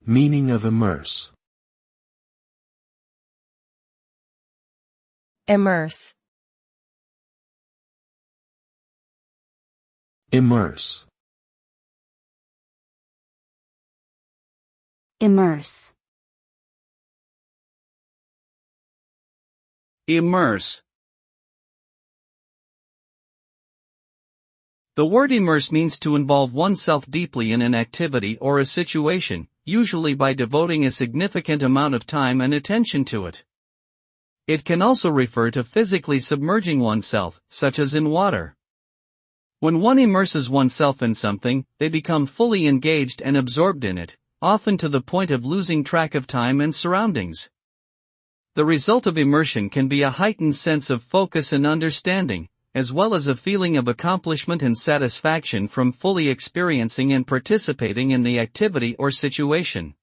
Meaning of immerse. Immerse. Immerse. Immerse. Immerse. The word immerse means to involve oneself deeply in an activity or a situation, usually by devoting a significant amount of time and attention to it. It can also refer to physically submerging oneself, such as in water. When one immerses oneself in something, they become fully engaged and absorbed in it, often to the point of losing track of time and surroundings. The result of immersion can be a heightened sense of focus and understanding, as well as a feeling of accomplishment and satisfaction from fully experiencing and participating in the activity or situation.